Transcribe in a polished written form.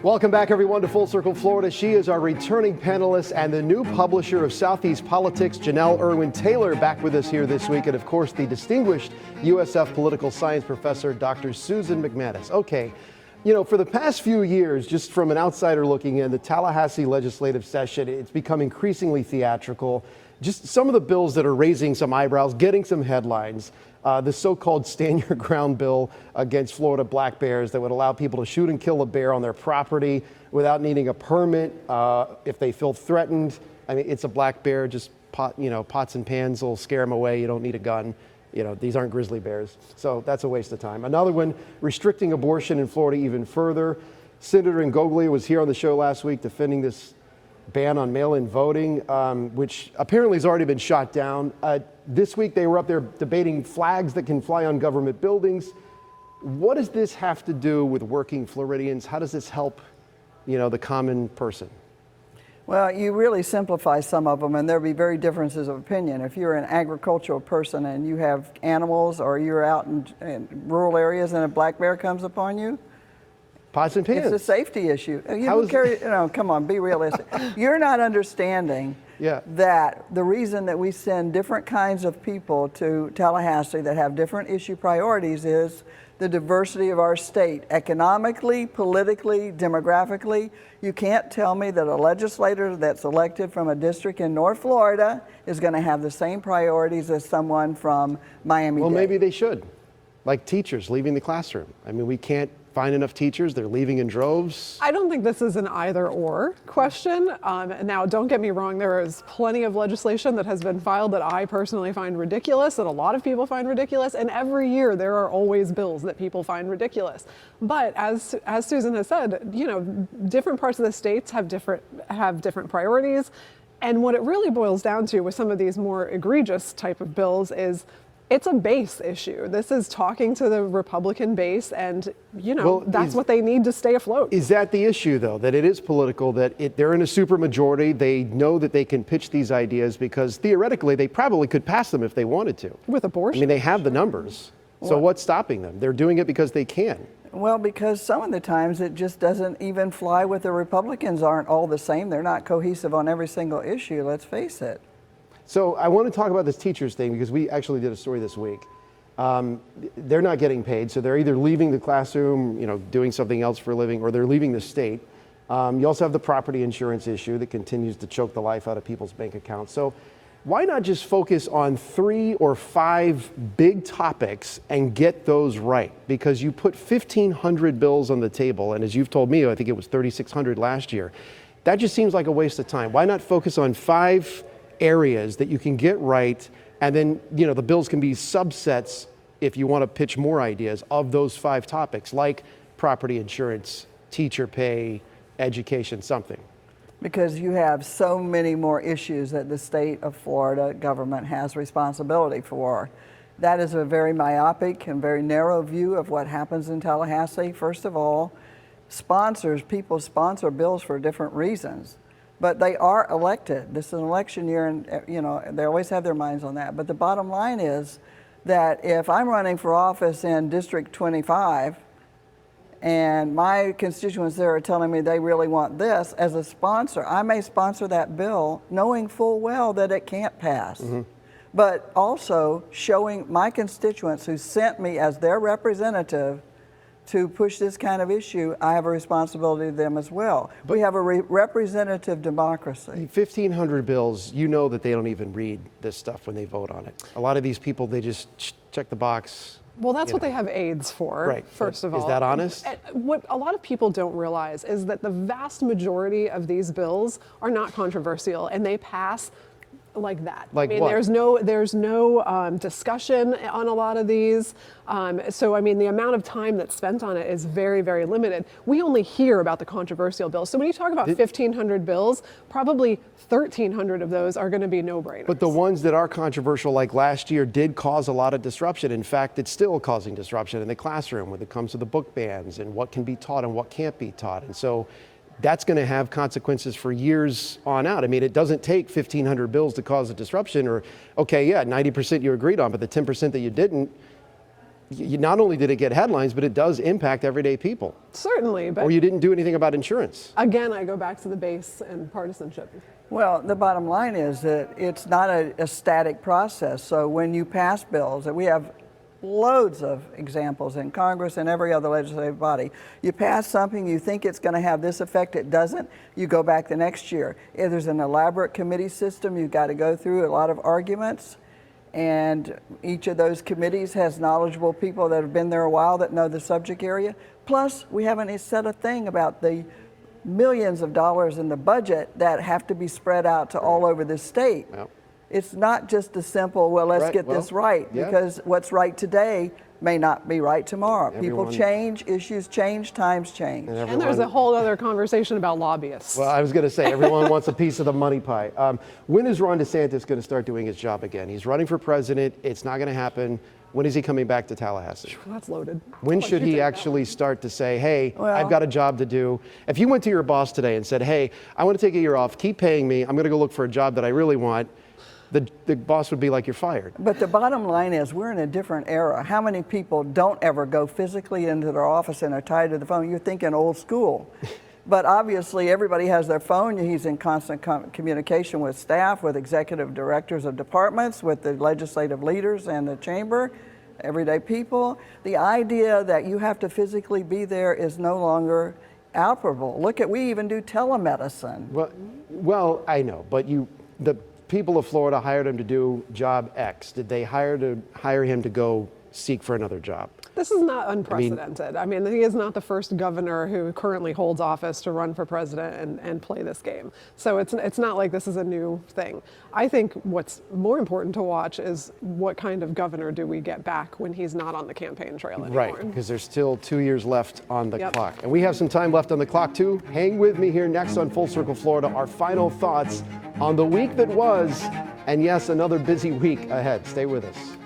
Welcome back, everyone, to Full Circle Florida. She is our returning panelist and the new publisher of Southeast Politics, Janelle Irwin Taylor, back with us here this week. And, of course, the distinguished USF political science professor, Dr. Susan MacManus. Okay, you know, for the past few years, just from an outsider looking in, the Tallahassee legislative session, it's become increasingly theatrical. Just some of the bills that are raising some eyebrows, getting some headlines. The so-called Stand Your Ground bill against Florida black bears that would allow people to shoot and kill a bear on their property without needing a permit if they feel threatened. I mean, it's a black bear, just pots and pans will scare them away. You don't need a gun. You know, these aren't grizzly bears. So that's a waste of time. Another one, restricting abortion in Florida even further. Senator Ngoglia was here on the show last week defending this ban on mail-in voting, which apparently has already been shot down. This week they were up there debating flags that can fly on government buildings. What does this have to do with working Floridians? How does this help, you know, the common person? Well, you really simplify some of them, and there'll be very differences of opinion. If you're an agricultural person and you have animals, or you're out in rural areas and a black bear comes upon you, pots and pans. It's a safety issue. Come on, be realistic. You're not understanding that the reason that we send different kinds of people to Tallahassee that have different issue priorities is the diversity of our state, economically, politically, demographically. You can't tell me that a legislator that's elected from a district in North Florida is going to have the same priorities as someone from Miami-Dade. Well, maybe they should. Like teachers leaving the classroom. I mean, we can't find enough teachers. They're leaving in droves. I don't think this is an either-or question. Now, don't get me wrong. There is plenty of legislation that has been filed that I personally find ridiculous, that a lot of people find ridiculous, and every year there are always bills that people find ridiculous. But as Susan has said, you know, different parts of the states have different priorities, and what it really boils down to with some of these more egregious type of bills is it's a base issue. This is talking to the Republican base, and that's what they need to stay afloat. Is that the issue, though, that it is political, that they're in a supermajority, they know that they can pitch these ideas because theoretically they probably could pass them if they wanted to. With abortion? I mean, they have the numbers. So what's stopping them? They're doing it because they can. Well, because some of the times it just doesn't even fly with the Republicans. Aren't all the same. They're not cohesive on every single issue, let's face it. So I want to talk about this teachers thing because we actually did a story this week. They're not getting paid, so they're either leaving the classroom, you know, doing something else for a living, or they're leaving the state. You also have the property insurance issue that continues to choke the life out of people's bank accounts. So why not just focus on 3 or 5 big topics and get those right? Because you put 1,500 bills on the table, and as you've told me, I think it was 3,600 last year. That just seems like a waste of time. Why not focus on 5 areas that you can get right, and then, you know, the bills can be subsets if you want to pitch more ideas of those 5 topics, like property insurance, teacher pay, education, something. Because you have so many more issues that the state of Florida government has responsibility for. That is a very myopic and very narrow view of what happens in Tallahassee. First of all, people sponsor bills for different reasons. But they are elected. This is an election year, and they always have their minds on that. But the bottom line is that if I'm running for office in District 25 and my constituents there are telling me they really want this, as a sponsor, I may sponsor that bill knowing full well that it can't pass. Mm-hmm. But also showing my constituents who sent me as their representative to push this kind of issue, I have a responsibility to them as well. But we have a representative democracy. 1,500 bills, you know that they don't even read this stuff when they vote on it. A lot of these people, they just check the box. Well, that's what they have aides for, right. First of all. Is that honest? What a lot of people don't realize is that the vast majority of these bills are not controversial, and they pass like that. Like I mean, what? There's no discussion on a lot of these. So I mean, the amount of time that's spent on it is very, very limited. We only hear about the controversial bills. So when you talk about 1,500 bills, probably 1,300 of those are going to be no-brainers. But the ones that are controversial, like last year, did cause a lot of disruption. In fact, it's still causing disruption in the classroom when it comes to the book bans and what can be taught and what can't be taught. And so that's going to have consequences for years on out. I mean, it doesn't take 1,500 bills to cause a disruption, or, okay, yeah, 90% you agreed on, but the 10% that you didn't, not only did it get headlines, but it does impact everyday people. Certainly, but Or you didn't do anything about insurance. again, I go back to the base and partisanship. Well, the bottom line is that it's not a static process. So when you pass bills, and we have loads of examples in Congress and every other legislative body, you pass something, you think it's going to have this effect, it doesn't, you go back the next year. If there's an elaborate committee system, you've got to go through a lot of arguments. And each of those committees has knowledgeable people that have been there a while that know the subject area. Plus, we haven't said a thing about the millions of dollars in the budget that have to be spread out to all over the state. Yep. It's not just a simple, well, let's Right, get well, this right, yeah. because what's right today may not be right tomorrow. Everyone- People change, issues change, times change. And there's a whole other conversation about lobbyists. Well, I was going to say, everyone wants a piece of the money pie. When is Ron DeSantis going to start doing his job again? He's running for president. It's not going to happen. When is he coming back to Tallahassee? That's loaded. When I'll let should you he take that actually start to say, hey, Well- I've got a job to do? If you went to your boss today and said, hey, I want to take a year off, keep paying me, I'm going to go look for a job that I really want, the boss would be like, you're fired. But the bottom line is we're in a different era. How many people don't ever go physically into their office and are tied to the phone? You're thinking old school. But obviously everybody has their phone. He's in constant communication with staff, with executive directors of departments, with the legislative leaders and the chamber, everyday people. The idea that you have to physically be there is no longer operable. Look at, we even do telemedicine. Well, I know, but the people of Florida hired him to do job X. Did they hire him to go seek for another job? This is not unprecedented. I mean, he is not the first governor who currently holds office to run for president and play this game. So it's not like this is a new thing. I think what's more important to watch is what kind of governor do we get back when he's not on the campaign trail anymore. Right, because there's still 2 years left on the Yep. clock. And we have some time left on the clock too. Hang with me here next on Full Circle Florida, our final thoughts on the week that was, and yes, another busy week ahead. Stay with us.